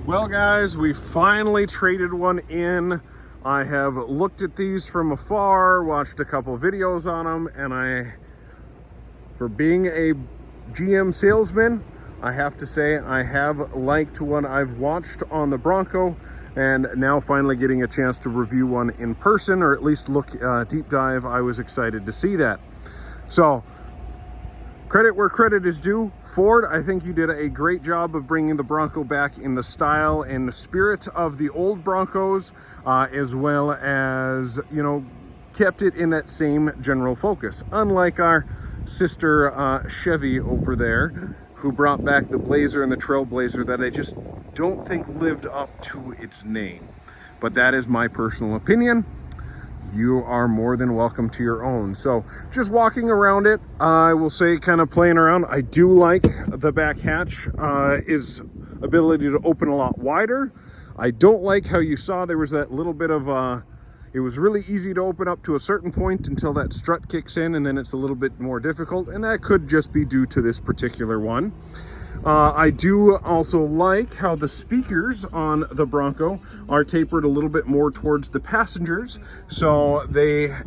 Well guys, we finally traded one in. I have looked at these from afar, watched a couple videos on them, and for being a GM salesman, I have to say I have liked one I've watched on the Bronco, and now finally getting a chance to review one in person, or at least look deep dive. I was excited to see that. So credit where credit is due. Ford, I think you did a great job of bringing the Bronco back in the style and the spirit of the old Broncos, as well as, kept it in that same general focus. Unlike our sister Chevy over there, who brought back the Blazer and the Trailblazer that I just don't think lived up to its name. But that is my personal opinion. You are more than welcome to your own. So just walking around it, I will say, kind of playing around, I do like the back hatch is ability to open a lot wider. I don't like how you saw there was that little bit of it was really easy to open up to a certain point until that strut kicks in, and then it's a little bit more difficult, and that could just be due to this particular one. I do also like how the speakers on the Bronco are tapered a little bit more towards the passengers, so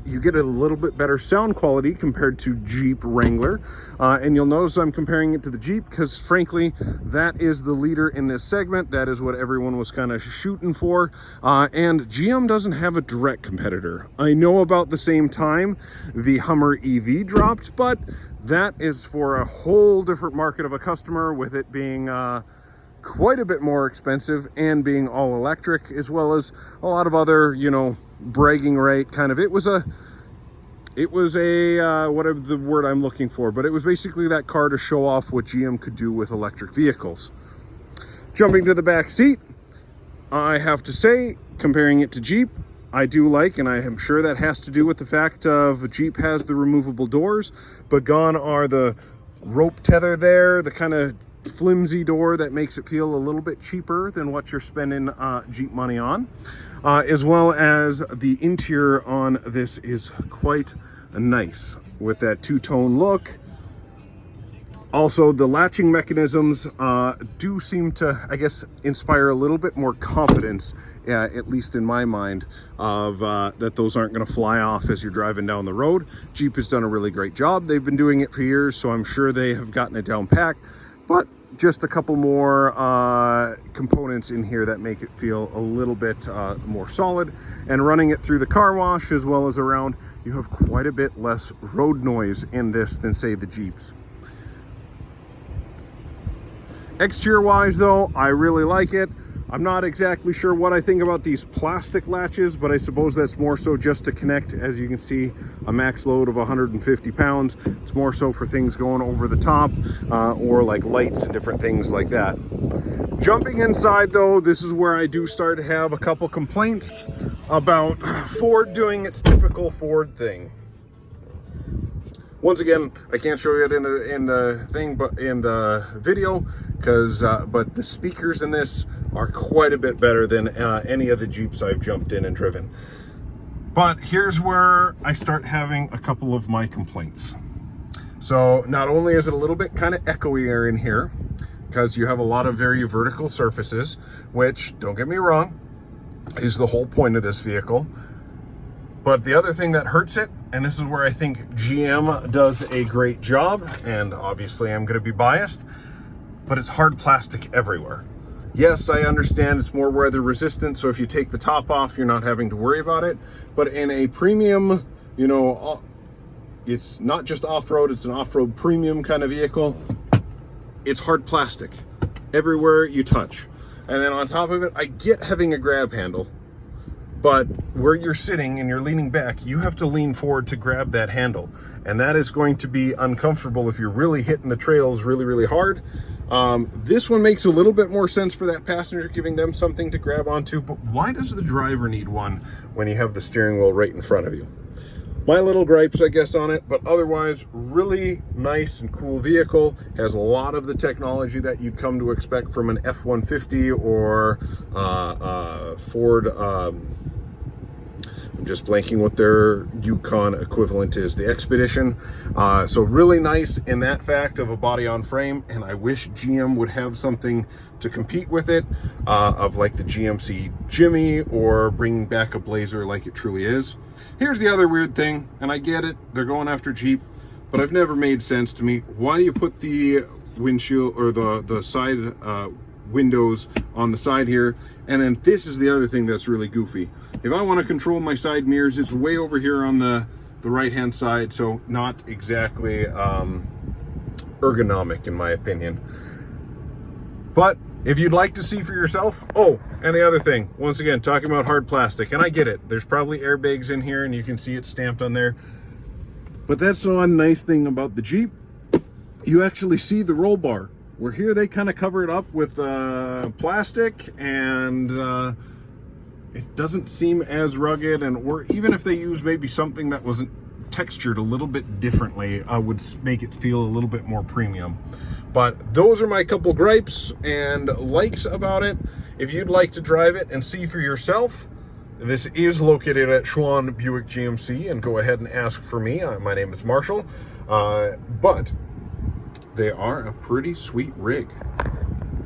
you get a little bit better sound quality compared to Jeep Wrangler. And you'll notice I'm comparing it to the Jeep because, frankly, that is the leader in this segment. That is what everyone was kind of shooting for. And GM doesn't have a direct competitor. I know about the same time the Hummer EV dropped, but that is for a whole different market of a customer, with it being quite a bit more expensive and being all electric, as well as a lot of other, bragging right kind of. It was a whatever the word I'm looking for, but it was basically that car to show off what GM could do with electric vehicles. Jumping to the back seat, I have to say, comparing it to Jeep, I do like, and I am sure that has to do with the fact of Jeep has the removable doors, but gone are the rope tether there, the kind of flimsy door that makes it feel a little bit cheaper than what you're spending Jeep money on, as well as the interior on this is quite nice with that two-tone look. Also, the latching mechanisms do seem to, I guess, inspire a little bit more confidence, at least in my mind, of that those aren't going to fly off as you're driving down the road. Jeep has done a really great job. They've been doing it for years, so I'm sure they have gotten it down pat. But just a couple more components in here that make it feel a little bit more solid. And running it through the car wash as well as around, you have quite a bit less road noise in this than, say, the Jeeps. Exterior wise though, I really like it. I'm not exactly sure what I think about these plastic latches, but I suppose that's more so just to connect, as you can see, a max load of 150 pounds. It's more so for things going over the top or like lights and different things like that. Jumping inside though, this is where I do start to have a couple complaints about Ford doing its typical Ford thing. Once again, I can't show you it in the thing, but in the video, because but the speakers in this are quite a bit better than any of the Jeeps I've jumped in and driven. But here's where I start having a couple of my complaints. So not only is it a little bit kind of echoey in here, because you have a lot of very vertical surfaces, which, don't get me wrong, is the whole point of this vehicle. But the other thing that hurts it, and this is where I think GM does a great job, and obviously I'm going to be biased, but it's hard plastic everywhere. Yes, I understand it's more weather resistant, so if you take the top off, you're not having to worry about it. But in a premium, it's not just off-road, it's an off-road premium kind of vehicle. It's hard plastic everywhere you touch. And then on top of it, I get having a grab handle, but where you're sitting and you're leaning back, you have to lean forward to grab that handle. And that is going to be uncomfortable if you're really hitting the trails really, really hard. This one makes a little bit more sense for that passenger, giving them something to grab onto. But why does the driver need one when you have the steering wheel right in front of you? My little gripes, I guess, on it, but otherwise, really nice and cool vehicle. Has a lot of the technology that you'd come to expect from an F-150 or Ford I'm just blanking what their Yukon equivalent is, the Expedition. So really nice in that fact of a body on frame, and I wish GM would have something to compete with it, of like the GMC Jimmy, or bringing back a Blazer like it truly is. Here's the other weird thing, and I get it, they're going after Jeep, but I've never made sense to me. Why do you put the windshield or the side windows on the side here? And then this is the other thing that's really goofy. If I want to control my side mirrors, it's way over here on the right hand side, so not exactly ergonomic in my opinion. But if you'd like to see for yourself, oh, and the other thing, once again, talking about hard plastic, and I get it, there's probably airbags in here and you can see it stamped on there, but that's the one nice thing about the Jeep, you actually see the roll bar, where here they kind of cover it up with plastic, and it doesn't seem as rugged, and or even if they use maybe something that wasn't textured a little bit differently, would make it feel a little bit more premium. But those are my couple gripes and likes about it. If you'd like to drive it and see for yourself, this is located at Schwann Buick GMC, and go ahead and ask for me. My name is Marshall, but they are a pretty sweet rig.